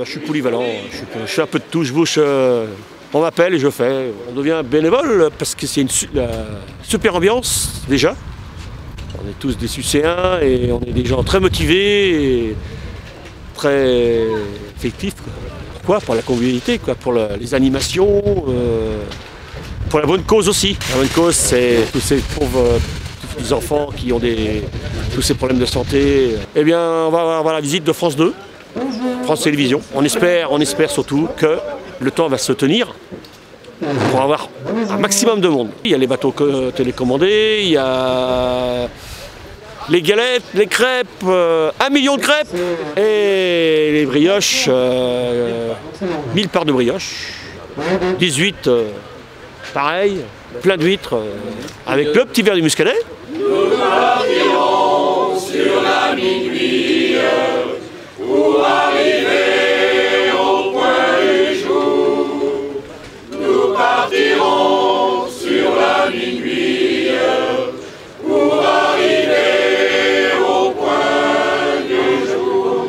je suis polyvalent, je fais un peu de tout, je bouge, on m'appelle et je fais. On devient bénévole parce que c'est une super ambiance déjà. On est tous des sucéens et on est des gens très motivés et très effectifs. Pourquoi? Pour la convivialité, pour les animations, pour la bonne cause aussi. La bonne cause, c'est tous ces pauvres petits enfants qui ont tous ces problèmes de santé. Eh bien, on va avoir la visite de France 2, France Télévisions. On espère surtout que le temps va se tenir pour avoir un maximum de monde. Il y a les bateaux télécommandés, il y a les galettes, les crêpes, 1 million de crêpes et les brioches, 1000 parts de brioches, 18 pareil, plein d'huîtres avec le petit verre du muscadet. Nous partirons sur la minuit pour arriver au point du jour. Nous partirons sur la minuit pour arriver au point du jour.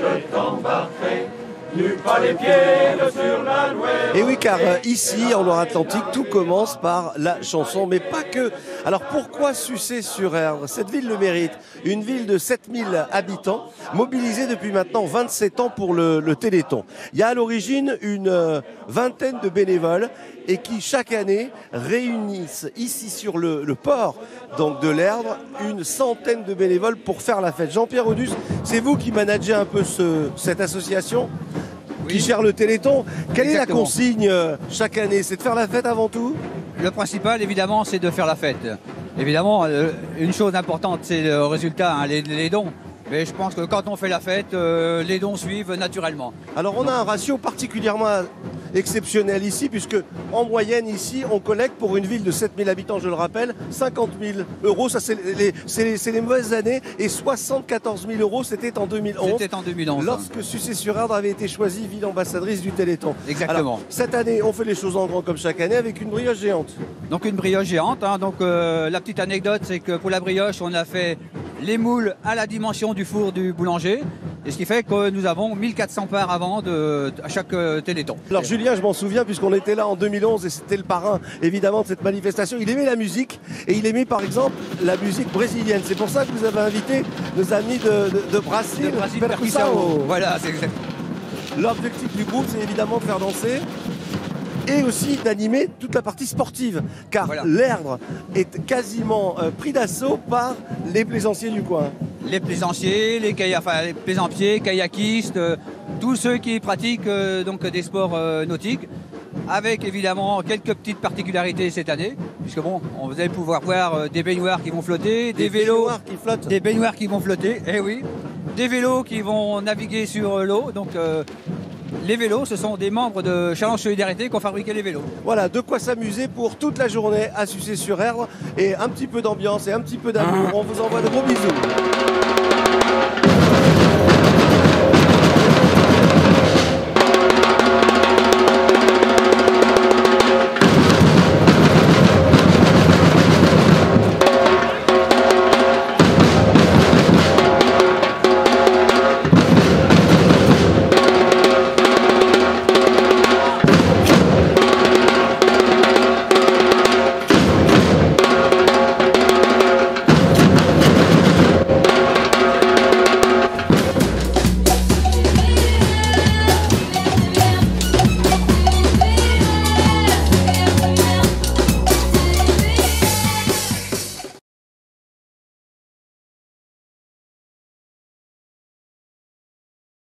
Je t'embarquerai. Pas les pieds sur la Loire. Et oui, car ici, en Loire-Atlantique, tout commence par la chanson, mais pas que. Alors pourquoi Sucé-sur-Erdre? Cette ville le mérite. Une ville de 7000 habitants, mobilisée depuis maintenant 27 ans pour le Téléthon. Il y a à l'origine une vingtaine de bénévoles et qui, chaque année, réunissent ici sur le port donc de l'Erdre une centaine de bénévoles pour faire la fête. Jean-Pierre Audus, c'est vous qui managez un peu cette association qui gère le Téléthon. Quelle est la consigne chaque année? C'est de faire la fête avant tout? Le principal, évidemment, c'est de faire la fête. Évidemment, une chose importante, c'est le résultat, hein, les dons. Mais je pense que quand on fait la fête, les dons suivent naturellement. Alors on a un ratio particulièrement exceptionnel ici, puisque en moyenne ici, on collecte pour une ville de 7000 habitants, je le rappelle, 50 000 euros. Ça, c'est les mauvaises années. Et 74 000 euros, c'était en 2011. C'était en 2011. Lorsque Sucé-sur-Erdre avait été choisie ville ambassadrice du Téléthon. Exactement. Alors, cette année, on fait les choses en grand comme chaque année avec une brioche géante. Donc une brioche géante. Hein, donc la petite anecdote, c'est que pour la brioche, on a fait les moules à la dimension du four du boulanger. Et ce qui fait que nous avons 1400 parts à vendre à chaque Téléthon. Alors Julien, je m'en souviens puisqu'on était là en 2011 et c'était le parrain évidemment de cette manifestation. Il aimait la musique et il aimait par exemple la musique brésilienne. C'est pour ça que vous avez invité nos amis de Brasil, Percussão. Voilà, c'est exact. L'objectif du groupe, c'est évidemment de faire danser et aussi d'animer toute la partie sportive, car voilà. L'Erdre est quasiment pris d'assaut par les plaisanciers du coin. Les plaisanciers, les plaisampiers, kayakistes, tous ceux qui pratiquent donc des sports nautiques, avec évidemment quelques petites particularités cette année, puisque bon, vous allez pouvoir voir des baignoires qui vont flotter, des vélos qui flottent, des baignoires qui vont flotter, eh oui, des vélos qui vont naviguer sur l'eau, donc. Les vélos, ce sont des membres de Challenge Solidarité qui ont fabriqué les vélos. Voilà, de quoi s'amuser pour toute la journée à Sucé-sur-Erdre et un petit peu d'ambiance et un petit peu d'amour. On vous envoie de gros bisous.